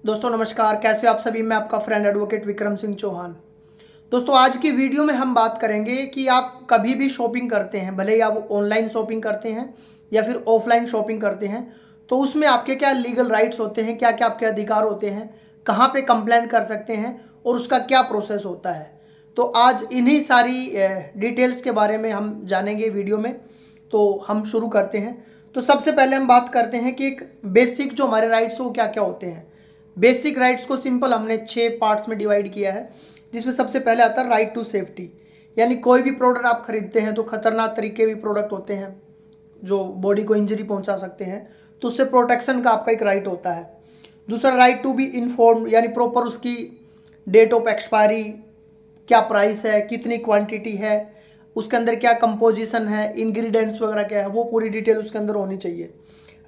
दोस्तों नमस्कार, कैसे हो आप सभी। मैं आपका फ्रेंड एडवोकेट विक्रम सिंह चौहान। दोस्तों आज की वीडियो में हम बात करेंगे कि आप कभी भी शॉपिंग करते हैं, भले ही आप ऑनलाइन शॉपिंग करते हैं या फिर ऑफलाइन शॉपिंग करते हैं, तो उसमें आपके क्या लीगल राइट्स होते हैं, क्या क्या आपके अधिकार होते हैं, कहाँ पे कंप्लेंट कर सकते हैं और उसका क्या प्रोसेस होता है। तो आज इन्हीं सारी डिटेल्स के बारे में हम जानेंगे वीडियो में। तो हम शुरू करते हैं। तो सबसे पहले हम बात करते हैं कि एक बेसिक जो हमारे राइट्स वो क्या क्या होते हैं। बेसिक राइट्स को सिंपल हमने 6 पार्ट्स में डिवाइड किया है, जिसमें सबसे पहले आता है राइट टू सेफ्टी। यानी कोई भी प्रोडक्ट आप खरीदते हैं तो खतरनाक तरीके भी प्रोडक्ट होते हैं जो बॉडी को इंजरी पहुंचा सकते हैं, तो उससे प्रोटेक्शन का आपका एक राइट होता है। दूसरा राइट टू बी इन्फॉर्म्ड, यानी प्रॉपर उसकी डेट ऑफ एक्सपायरी, क्या प्राइस है, कितनी क्वांटिटी है, उसके अंदर क्या कंपोजिशन है, इंग्रेडिएंट्स वगैरह क्या है, वो पूरी डिटेल उसके अंदर होनी चाहिए।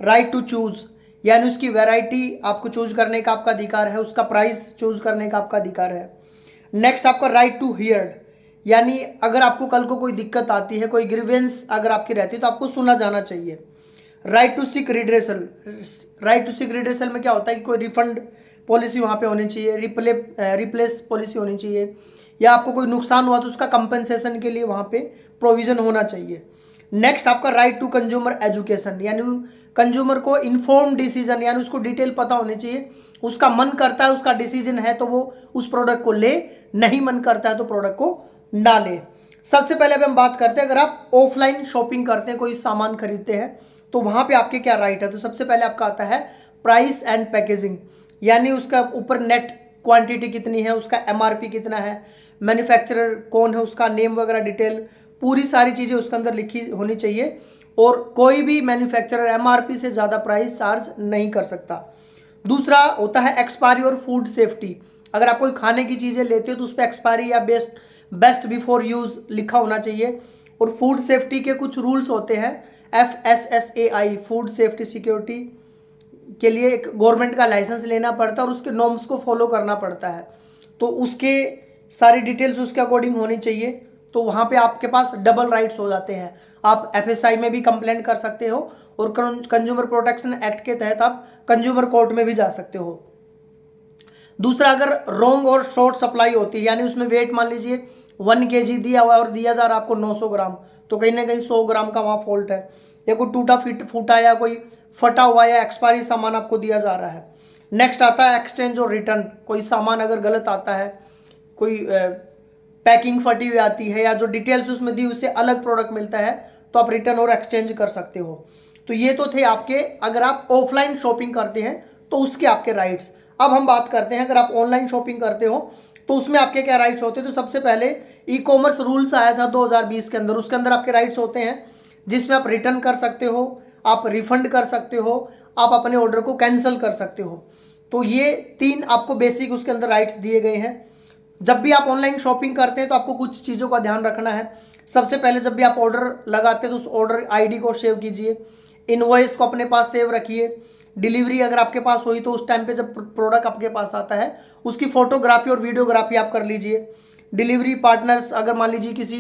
राइट टू चूज, यानी उसकी वैरायटी आपको चूज करने का आपका अधिकार है, उसका प्राइस चूज करने का आपका अधिकार है। नेक्स्ट आपका राइट टू हियर्ड, यानी अगर आपको कल को कोई दिक्कत आती है, कोई ग्रीवेंस अगर आपकी रहती है तो आपको सुना जाना चाहिए। Right to seek redressal, right to seek redressal में क्या होता है कि कोई रिफंड पॉलिसी वहाँ पे होनी चाहिए, रिप्लेस पॉलिसी होनी चाहिए, या आपको कोई नुकसान हुआ तो उसका कंपनसेशन के लिए वहाँ पे प्रोविजन होना चाहिए। नेक्स्ट आपका राइट टू कंज्यूमर एजुकेशन, यानी कंज्यूमर को इन्फॉर्म डिसीजन, यानी उसको डिटेल पता होनी चाहिए, उसका मन करता है, उसका डिसीजन है तो वो उस प्रोडक्ट को ले, नहीं मन करता है तो प्रोडक्ट को ना ले। सबसे पहले अब हम बात करते हैं, अगर आप ऑफलाइन शॉपिंग करते हैं, कोई सामान खरीदते हैं, तो वहां पे आपके क्या राइट है। तो सबसे पहले आपका आता है प्राइस एंड पैकेजिंग, यानी उसका ऊपर नेट क्वांटिटी कितनी है, उसका एमआरपी कितना है, मैन्युफैक्चरर कौन है, उसका नेम वगैरह डिटेल, पूरी सारी चीज़ें उसके अंदर लिखी होनी चाहिए। और कोई भी मैन्युफैक्चरर एमआरपी से ज़्यादा प्राइस चार्ज नहीं कर सकता। दूसरा होता है एक्सपायरी और फूड सेफ्टी, अगर आप कोई खाने की चीज़ें लेते हो तो उस पर एक्सपायरी या बेस्ट बिफोर यूज़ लिखा होना चाहिए। और फूड सेफ्टी के कुछ रूल्स होते हैं, FSSAI, फूड सेफ्टी सिक्योरिटी के लिए एक गवर्नमेंट का लाइसेंस लेना पड़ता है और उसके नॉर्म्स को फॉलो करना पड़ता है, तो उसके सारी डिटेल्स उसके अकॉर्डिंग होनी चाहिए। तो वहाँ पे आपके पास डबल राइट्स हो जाते हैं, आप FSI में भी कंप्लेंट कर सकते हो और कंज्यूमर प्रोटेक्शन एक्ट के तहत आप कंज्यूमर कोर्ट में भी जा सकते हो। दूसरा, अगर रॉन्ग और शॉर्ट सप्लाई होती है, यानी उसमें वेट मान लीजिए 1 kg दिया हुआ है और दिया जा रहा है आपको 900 ग्राम, तो कहीं ना कहीं 100 ग्राम का वहाँ फॉल्ट है, या कोई टूटा फूटा या कोई फटा हुआ या एक्सपायरी सामान आपको दिया जा रहा है। नेक्स्ट आता है एक्सचेंज और रिटर्न, कोई सामान अगर गलत आता है, कोई पैकिंग फटी हुई आती है, या जो डिटेल्स उसमें दी उससे अलग प्रोडक्ट मिलता है, तो आप रिटर्न और एक्सचेंज कर सकते हो। तो ये तो थे आपके, अगर आप ऑफलाइन शॉपिंग करते हैं तो उसके आपके राइट्स। अब हम बात करते हैं अगर आप ऑनलाइन शॉपिंग करते हो तो उसमें आपके क्या राइट्स होते हैं। तो सबसे पहले ई कॉमर्स रूल्स आया था 2020 के अंदर, उसके अंदर आपके राइट्स होते हैं जिसमें आप रिटर्न कर सकते हो, आप रिफंड कर सकते हो, आप अपने ऑर्डर को कैंसिल कर सकते हो। तो ये 3 आपको बेसिक उसके अंदर राइट्स दिए गए हैं। जब भी आप ऑनलाइन शॉपिंग करते हैं तो आपको कुछ चीज़ों का ध्यान रखना है। सबसे पहले जब भी आप ऑर्डर लगाते हैं तो उस ऑर्डर आईडी को सेव कीजिए, इनवॉइस को अपने पास सेव रखिए। डिलीवरी अगर आपके पास हुई तो उस टाइम पे जब प्रोडक्ट आपके पास आता है उसकी फोटोग्राफी और वीडियोग्राफी आप कर लीजिए। डिलीवरी पार्टनर्स, अगर मान लीजिए किसी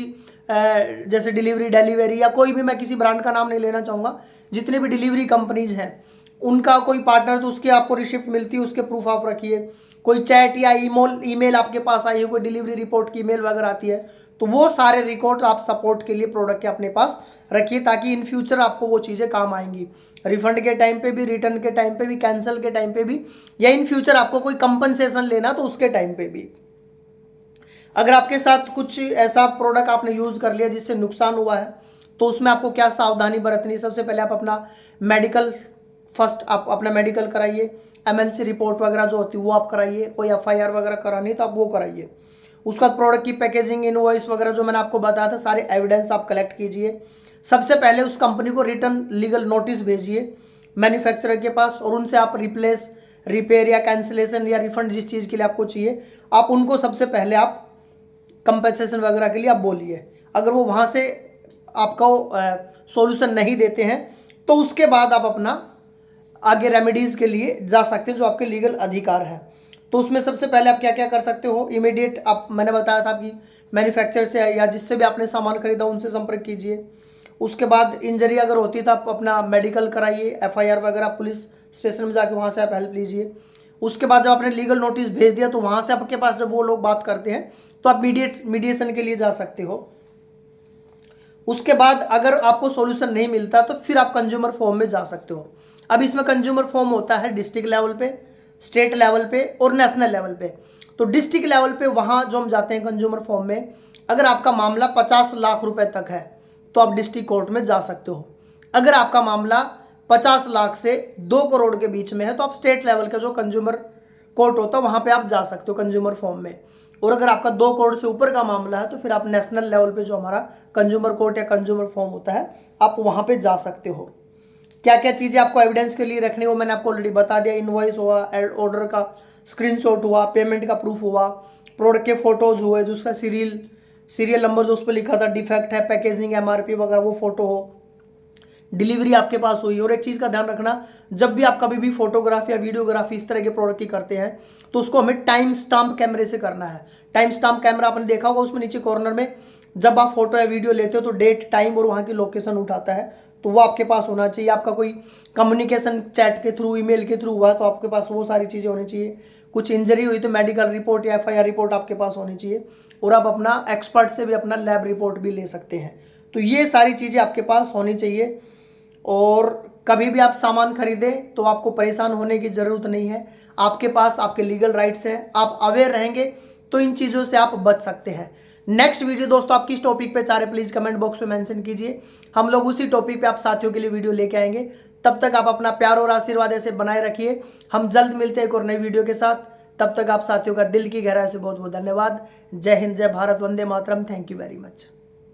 जैसे डिलीवरी या कोई भी, मैं किसी ब्रांड का नाम नहीं लेना चाहूँगा, जितने भी डिलीवरी कंपनीज हैं उनका कोई पार्टनर, तो उसके आपको रिसिप्ट मिलती है, उसके प्रूफ आप रखिए। कोई चैट या ईमेल आपके पास आई है, कोई डिलीवरी रिपोर्ट की ईमेल वगैरह आती है, तो वो सारे रिकॉर्ड आप सपोर्ट के लिए प्रोडक्ट के अपने पास रखिए, ताकि इन फ्यूचर आपको वो चीज़ें काम आएंगी, रिफंड के टाइम पे भी, रिटर्न के टाइम पे भी, कैंसिल के टाइम पे भी, या इन फ्यूचर आपको कोई कंपनसेशन लेना तो उसके टाइम पे भी। अगर आपके साथ कुछ ऐसा प्रोडक्ट आपने यूज़ कर लिया जिससे नुकसान हुआ है तो उसमें आपको क्या सावधानी बरतनी। सबसे पहले आप अपना मेडिकल, फर्स्ट आप अपना मेडिकल कराइए, MLC रिपोर्ट वगैरह जो होती है वो आप कराइए, कोई FIR वगैरह करानी तो आप वो कराइए। उसका प्रोडक्ट की पैकेजिंग, इनवॉइस वगैरह जो मैंने आपको बताया था, सारे एविडेंस आप कलेक्ट कीजिए। सबसे पहले उस कंपनी को रिटर्न लीगल नोटिस भेजिए मैन्युफैक्चरर के पास, और उनसे आप रिप्लेस, रिपेयर या कैंसिलेशन या रिफंड जिस चीज़ के लिए आपको चाहिए, आप उनको सबसे पहले आप कंपनसेशन वगैरह के लिए आप बोलिए। अगर वो वहाँ से आपका सॉल्यूशन नहीं देते हैं तो उसके बाद आप अपना आगे रेमेडीज़ के लिए जा सकते हैं जो आपके लीगल अधिकार है। तो उसमें सबसे पहले आप क्या क्या कर सकते हो, इमीडिएट आप, मैंने बताया था कि मैन्युफैक्चरर से या जिससे भी आपने सामान खरीदा उनसे संपर्क कीजिए। उसके बाद इंजरी अगर होती है तो आप अपना मेडिकल कराइए, FIR वगैरह पुलिस स्टेशन में जाके वहाँ से आप हेल्प लीजिए। उसके बाद जब आपने लीगल नोटिस भेज दिया तो वहाँ से आपके पास जब वो लोग बात करते हैं तो आप मीडिएशन के लिए जा सकते हो। उसके बाद अगर आपको सॉल्यूशन नहीं मिलता तो फिर आप कंज्यूमर फॉर्म में जा सकते हो। अब इसमें कंज्यूमर फॉर्म होता है डिस्ट्रिक्ट लेवल पे, स्टेट लेवल पे और नेशनल लेवल पे। तो डिस्ट्रिक्ट लेवल पे वहाँ जो हम जाते हैं कंज्यूमर फॉर्म में, अगर आपका मामला 50 लाख रुपए तक है तो आप डिस्ट्रिक्ट कोर्ट में जा सकते हो। अगर आपका मामला 50 लाख से 2 करोड़ के बीच में है तो आप स्टेट लेवल का जो कंज्यूमर कोर्ट होता है वहाँ पे आप जा सकते हो कंज्यूमर फॉर्म में। और अगर आपका 2 करोड़ से ऊपर का मामला है तो फिर आप नेशनल लेवल पे जो हमारा कंज्यूमर कोर्ट या कंज्यूमर फॉर्म होता है आप वहाँ पे जा सकते हो। क्या क्या चीज़ें आपको एविडेंस के लिए रखनी हो मैंने आपको ऑलरेडी बता दिया। इनवॉइस हुआ, ऑर्डर का स्क्रीनशॉट हुआ, पेमेंट का प्रूफ हुआ, प्रोडक्ट के फोटोज हुए, जो उसका सीरियल नंबर जो उस पर लिखा था, डिफेक्ट है, पैकेजिंग, एमआरपी वगैरह वो फोटो हो, डिलीवरी आपके पास हुई। और एक चीज़ का ध्यान रखना, जब भी आप कभी भी फोटोग्राफी या वीडियोग्राफी इस तरह के प्रोडक्ट की करते हैं तो उसको हमें टाइम स्टाम्प कैमरे से करना है। टाइम स्टाम्प कैमरा आपने देखा होगा, उसमें नीचे कॉर्नर में जब आप फोटो या वीडियो लेते हो तो डेट, टाइम और वहाँ की लोकेशन उठाता है, तो वो आपके पास होना चाहिए। आपका कोई कम्युनिकेशन चैट के थ्रू, ईमेल के थ्रू हुआ तो आपके पास वो सारी चीज़ें होनी चाहिए। कुछ इंजरी हुई तो मेडिकल रिपोर्ट या एफआईआर रिपोर्ट आपके पास होनी चाहिए। और आप अपना एक्सपर्ट से भी अपना लैब रिपोर्ट भी ले सकते हैं। तो ये सारी चीज़ें आपके पास होनी चाहिए। और कभी भी आप सामान खरीदें तो आपको परेशान होने की ज़रूरत नहीं है। आपके पास आपके लीगल राइट्स हैं, आप अवेयर रहेंगे तो इन चीज़ों से आप बच सकते हैं। नेक्स्ट वीडियो दोस्तों आप किस टॉपिक पे चाह रहे प्लीज़ कमेंट बॉक्स में मेंशन कीजिए। हम लोग उसी टॉपिक पे आप साथियों के लिए वीडियो लेके आएंगे। तब तक आप अपना प्यार और आशीर्वाद ऐसे बनाए रखिए। हम जल्द मिलते हैं एक और नई वीडियो के साथ। तब तक आप साथियों का दिल की गहराई से बहुत बहुत धन्यवाद। जय हिंद, जय भारत, वंदे मातरम। Thank you very much.